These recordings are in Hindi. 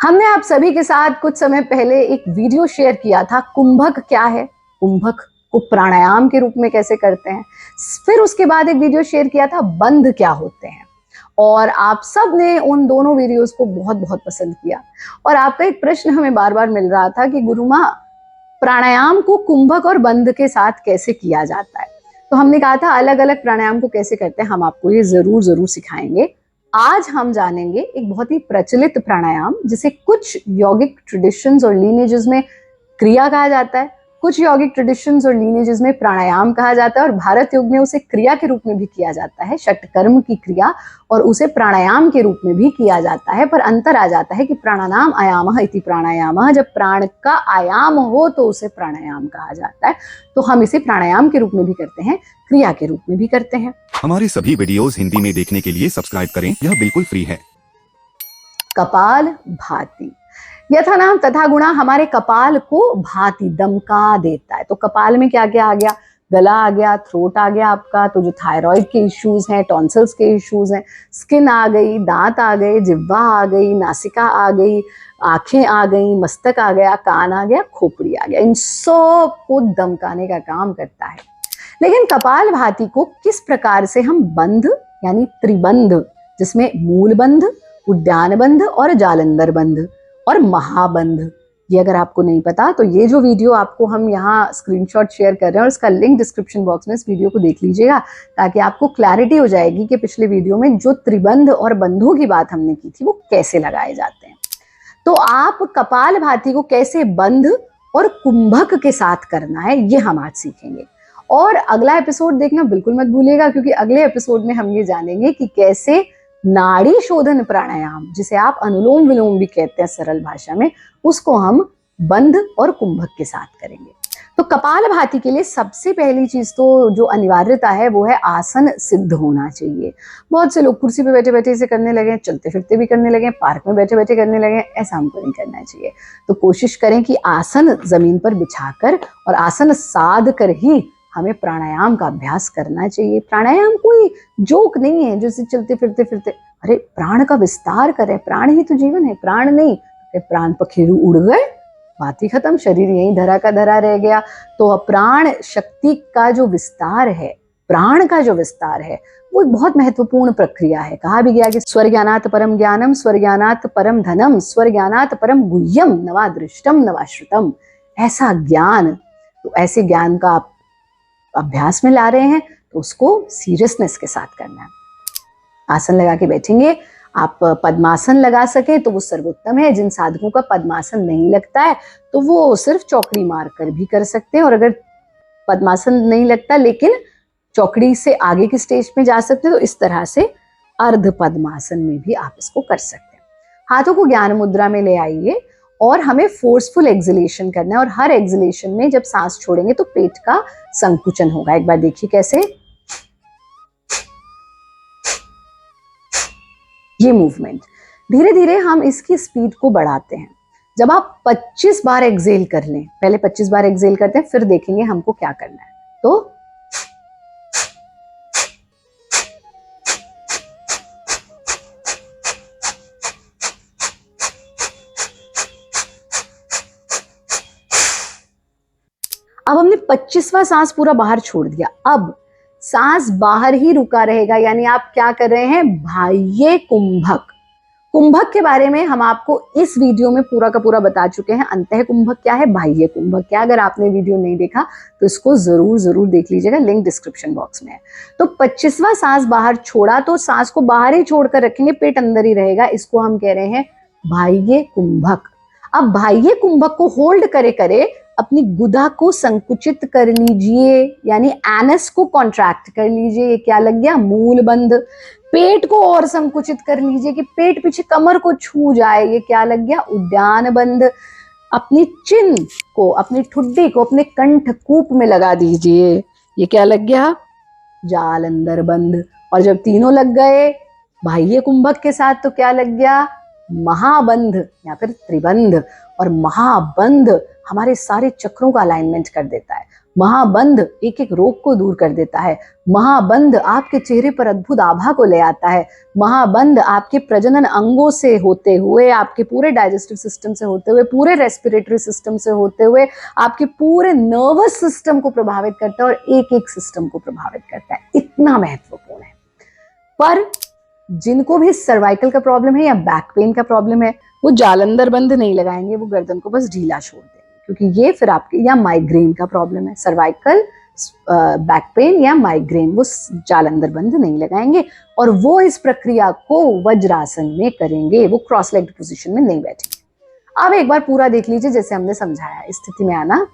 हमने आप सभी के साथ कुछ समय पहले एक वीडियो शेयर किया था, कुंभक क्या है, कुंभक को प्राणायाम के रूप में कैसे करते हैं। फिर उसके बाद एक वीडियो शेयर किया था, बंध क्या होते हैं। और आप सब ने उन दोनों वीडियोस को बहुत बहुत पसंद किया। और आपका एक प्रश्न हमें बार बार मिल रहा था कि गुरुमा, प्राणायाम को कुंभक और बंध के साथ कैसे किया जाता है। तो हमने कहा था अलग अलग प्राणायाम को कैसे करते हैं, हम आपको ये जरूर जरूर सिखाएंगे। आज हम जानेंगे एक बहुत ही प्रचलित प्राणायाम जिसे कुछ यौगिक ट्रेडिशंस और लीनेजेस में क्रिया कहा जाता है, कुछ यौगिक ट्रेडिशंस और लीनेजेस में प्राणायाम कहा जाता है, और भारत योग में उसे क्रिया के रूप में भी किया जाता है, षटकर्म की क्रिया, और उसे प्राणायाम के रूप में भी किया जाता है। पर अंतर आ जाता है कि प्राणानाम आयामः इति प्राणायामः, जब प्राण का आयाम हो तो उसे प्राणायाम कहा जाता है। तो हम इसे प्राणायाम के रूप में भी करते हैं, क्रिया के रूप में भी करते हैं। हमारे सभी वीडियोस हिंदी में देखने के लिए सब्सक्राइब करें, यह बिल्कुल फ्री है। कपाल भाती, यथा नाम तथा गुणा, हमारे कपाल को भाती दमका देता है। तो कपाल में क्या क्या आ गया, गला आ गया, थ्रोट आ गया आपका, तो जो थायराइड के इश्यूज हैं, टॉन्सिल्स के इश्यूज हैं, स्किन आ गई, दांत आ गए, जिह्वा आ गई, नासिका आ गई, आंखें आ गई, मस्तक आ गया, कान आ गया, खोपड़ी आ गया, इन सब को दमकाने का काम करता है। लेकिन कपाल भाती को किस प्रकार से हम बंध यानी त्रिबंध, जिसमें मूल बंध, उद्यान बंध और जालंधर बंध और महाबंध, ये अगर आपको नहीं पता तो ये जो वीडियो आपको हम यहाँ स्क्रीनशॉट शेयर कर रहे हैं और इसका लिंक डिस्क्रिप्शन बॉक्स में, इस वीडियो को देख लीजिएगा ताकि आपको क्लैरिटी हो जाएगी कि पिछले वीडियो में जो त्रिबंध और बंधों की बात हमने की थी वो कैसे लगाए जाते हैं। तो आप कपाल भाती को कैसे बंध और कुंभक के साथ करना है, ये हम आज सीखेंगे। और अगला एपिसोड देखना बिल्कुल मत भूलिएगा, क्योंकि अगले एपिसोड में हम ये जानेंगे कि कैसे नाड़ी शोधन प्राणायाम, जिसे आप अनुलोम विलोम भी कहते हैं सरल भाषा में, उसको हम बंध और कुंभक के साथ करेंगे। तो कपाल भाती के लिए सबसे पहली चीज तो जो अनिवार्यता है वो है आसन सिद्ध होना चाहिए। बहुत से लोग कुर्सी पे बैठे बैठे इसे करने लगे, चलते फिरते भी करने लगे, पार्क में बैठे बैठे करने लगे, ऐसा हमको नहीं करना चाहिए। तो कोशिश करें कि आसन जमीन पर बिछाकर और आसन साध कर ही हमें प्राणायाम का अभ्यास करना चाहिए। प्राणायाम कोई जोक नहीं है जैसे चलते फिरते फिरते, अरे प्राण का विस्तार करें, प्राण ही तो जीवन है, प्राण नहीं प्राण पखेरु उड़ गए, बात ही खत्म, शरीर यहीं धरा का धरा रह गया। तो प्राण शक्ति का जो विस्तार है, प्राण का जो विस्तार है, वो एक बहुत महत्वपूर्ण प्रक्रिया है। कहा भी गया कि स्वर ज्ञानात परम ज्ञानम, स्वर ज्ञानात परम धनम, स्वर ज्ञानात परम गुह्यम, नवा दृष्टम नवा श्रुतम। ऐसा ज्ञान, तो ऐसे ज्ञान का आप अभ्यास में ला रहे हैं तो उसको सीरियसनेस के साथ करना है। आसन लगा के बैठेंगे, आप पद्मासन लगा सके तो वो सर्वोत्तम है। जिन साधकों का पद्मासन नहीं लगता है तो वो सिर्फ चौकड़ी मारकर भी कर सकते हैं, और अगर पद्मासन नहीं लगता लेकिन चौकड़ी से आगे की स्टेज में जा सकते हैं तो इस तरह से अर्ध पद्मासन में भी आप इसको कर सकते हैं। हाथों को ज्ञान मुद्रा में ले आइए और हमें फोर्सफुल एक्सलेशन करना है, और हर एक्सलेशन में जब सांस छोड़ेंगे तो पेट का संकुचन होगा। एक बार देखिए कैसे, ये मूवमेंट। धीरे धीरे हम इसकी स्पीड को बढ़ाते हैं। जब आप 25 बार एक्सेल कर लें, पहले 25 बार एक्सेल करते हैं, फिर देखेंगे हमको क्या करना है। तो अब हमने 25वां सांस पूरा बाहर छोड़ दिया, अब सांस बाहर ही रुका रहेगा, यानी आप क्या कर रहे हैं, बाह्य कुंभक। कुंभक के बारे में हम आपको इस वीडियो में पूरा का पूरा बता चुके हैं। अंतः कुंभक क्या है, बाह्य कुंभक क्या। अगर आपने वीडियो नहीं देखा तो इसको जरूर जरूर देख लीजिएगा, लिंक डिस्क्रिप्शन बॉक्स में है। तो 25वां सांस बाहर छोड़ा तो सांस को बाहर ही छोड़कर रखेंगे, पेट अंदर ही रहेगा, इसको हम कह रहे हैं बाह्य कुंभक। अब बाह्य कुंभक को होल्ड करे करे अपनी गुदा को संकुचित कर लीजिए, यानी एनस को कॉन्ट्रैक्ट कर लीजिए, ये क्या लग गया, मूल बंध। पेट को और संकुचित कर लीजिए कि पेट पीछे कमर को छू जाए, ये क्या लग गया, उद्यान बंध। अपनी चिन को, अपनी ठुड्डी को अपने कंठ कूप में लगा दीजिए, ये क्या लग गया, जालंधर बंध। और जब तीनों लग गए बाह्य कुंभक के साथ तो क्या लग गया, महाबंध या फिर त्रिबंध। और महाबंध हमारे सारे चक्रों का अलाइनमेंट कर देता है। महाबंध एक एक रोग को दूर कर देता है। महाबंध आपके चेहरे पर अद्भुत आभा को ले आता है। महाबंध आपके प्रजनन अंगों से होते हुए, आपके पूरे डाइजेस्टिव सिस्टम से होते हुए, पूरे रेस्पिरेटरी सिस्टम से होते हुए आपके पूरे नर्वस सिस्टम को प्रभावित करता है और एक एक सिस्टम को प्रभावित करता है। इतना महत्वपूर्ण है। पर जिनको भी सर्वाइकल का प्रॉब्लम है या बैक पेन का प्रॉब्लम है, वो जालंधर बंध नहीं लगाएंगे, वो गर्दन को बस ढीला छोड़ देंगे, क्योंकि ये फिर आपके, या माइग्रेन का प्रॉब्लम है, सर्वाइकल, बैक पेन या माइग्रेन, वो जालंधर बंध नहीं लगाएंगे और वो इस प्रक्रिया को वज्रासन में करेंगे, वो क्रॉस लेग्ड पोजीशन में नहीं बैठेंगे। अब एक बार पूरा देख लीजिए जैसे हमने समझाया। इस स्थिति में आना,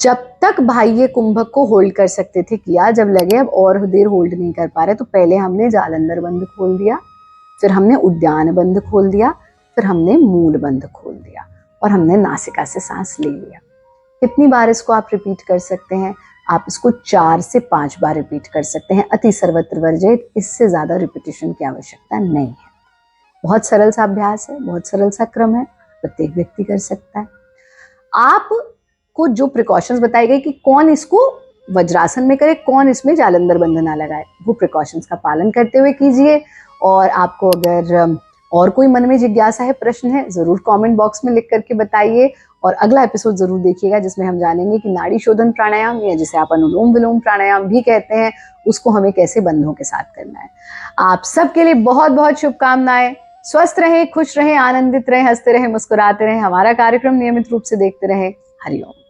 जब तक बाह्य कुंभक को होल्ड कर सकते थे किया, जब लगे अब और देर होल्ड नहीं कर पा रहे तो पहले हमने जालंधर बंध खोल दिया, फिर हमने उद्यान बंध खोल दिया, फिर हमने मूल बंध खोल दिया और हमने नासिका से सांस ले लिया। कितनी बार इसको आप रिपीट कर सकते हैं? आप इसको 4 से 5 बार रिपीट कर सकते हैं। अति सर्वत्र वर्जित, इससे ज्यादा रिपीटेशन की आवश्यकता नहीं है। बहुत सरल सा अभ्यास है, बहुत सरल सा क्रम है, प्रत्येक व्यक्ति कर सकता है। आप को जो प्रिकॉशंस बताई गई कि कौन इसको वज्रासन में करे, कौन इसमें जालंधर बंध ना लगाए, वो प्रिकॉशंस का पालन करते हुए कीजिए। और आपको अगर और कोई मन में जिज्ञासा है, प्रश्न है, जरूर कमेंट बॉक्स में लिख करके बताइए। और अगला एपिसोड जरूर देखिएगा जिसमें हम जानेंगे कि नाड़ी शोधन प्राणायाम, या जिसे आप अनुलोम विलोम प्राणायाम भी कहते हैं, उसको हमें कैसे बंधों के साथ करना है। आप सबके लिए बहुत बहुत शुभकामनाएं। स्वस्थ रहें, खुश रहें, आनंदित रहें, हंसते रहें, मुस्कुराते रहें। हमारा कार्यक्रम नियमित रूप से देखते रहें। हरिओम।